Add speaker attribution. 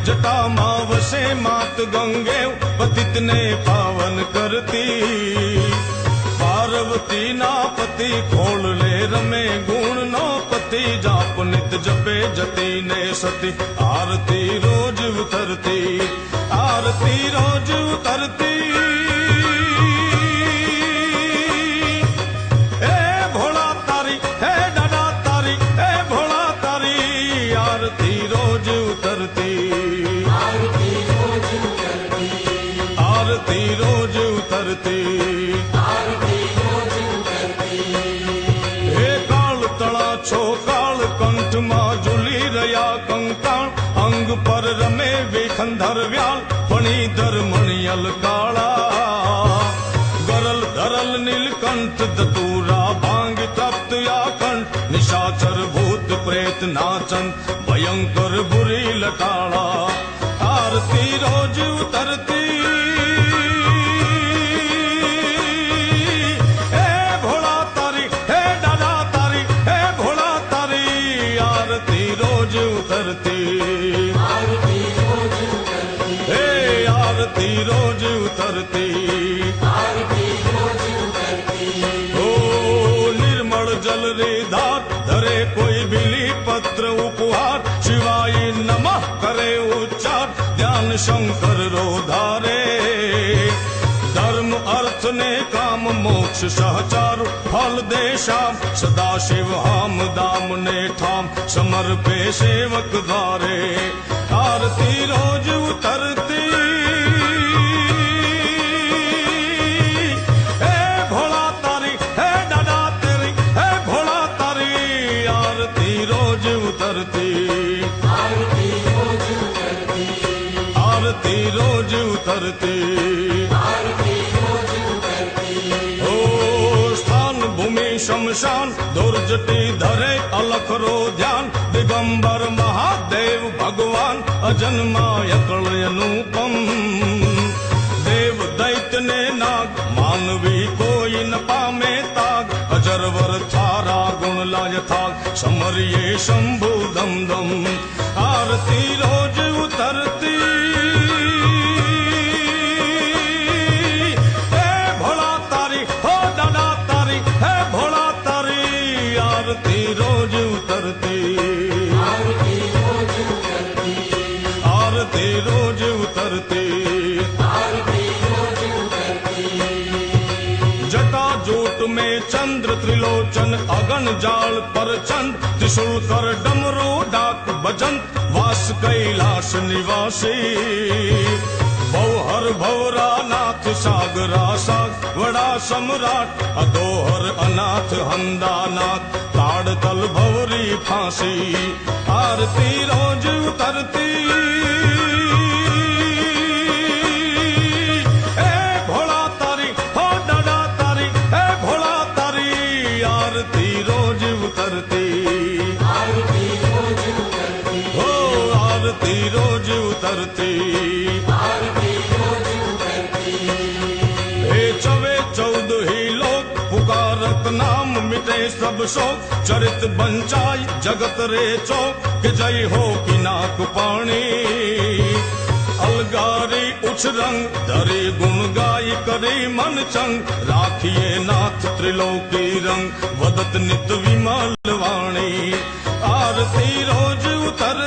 Speaker 1: जटा मावसे मात गंगे पतित ने पावन करती पार्वती ना पति खोल ले रमे गुण नो पति जाप नित जपे जती ने सती आरती रोज उतरती आरती रोज उतरती ए भोला तारी हे दादा तारी ए भोला तारी आरती रोज उतरती आरती रोज उतरती आरती रोज उतरती छो काल कंठ मां झूली रया कंकाण अंग पर रमे विखंधर व्याल फणीधर मणियल काला गरल धरल नीलकंठ दतूरा भांग तप्त या कंठ निशाचर भूत प्रेत नाचन भयंकर बुरी लटाड़ा आरती रोज उतरती उतरती आरती रोज उतरती हे आरती रोज उतरती आरती रोज उतरती ओ निर्मल जल रे धार धरे कोई बिली पत्र उपहार शिवाय नमः करे उच्चार ध्यान शंकर रो धारे धर्म अर्थ ने काम मोक्ष सहचार फल दे श्याम सदा शिव हम दाम ने ठाम समर्पे सेवक द्वारे आरती रोज उतरती हे भोला तारी हे दादा तेरी हे भोला तारी आरती रोज उतरती आरती रोज उतरती आरती रोज उतरती शमशान दुर्जटी धरे अलख रो ध्यान दिगंबर महादेव भगवान अजन्मा अकल अनुपम देव दैत्य ने नाग मानवी कोई न पामे ताग अजरवर थारा गुण लाय थाग समरिये शंभु दम दम आरती रोज उतरती आरती रोज उतरती आरती रोज उतरती आरती रोज उतरती आरती रोज उतरती जटा जोट में चंद्र त्रिलोचन अगन जाल पर चंद त्रिशूल कर डमरू डाक बजंत वास कैलाश निवासी भवहर भवरा नाथ सागरा साग वड़ा सम्राट अदोहर अनाथ हंदा नाथ ताड़ तल भवरी फांसी आरती रोज उतरती ए भोला तारी हो दादा तारी ए भोला तारी आरती रोज उतरती आरती रोज उतरती हो आरती रोज उतरती नाम मिटे सब शोक चरित बंचाई जगत रे चौक के जय हो पिनाक पाणी अलगारी उछ रंग धरे गुण गाय करे मन चंग राखिए नाथ त्रिलोकी रंग वदत नित विमल वाणी आरती रोज उतर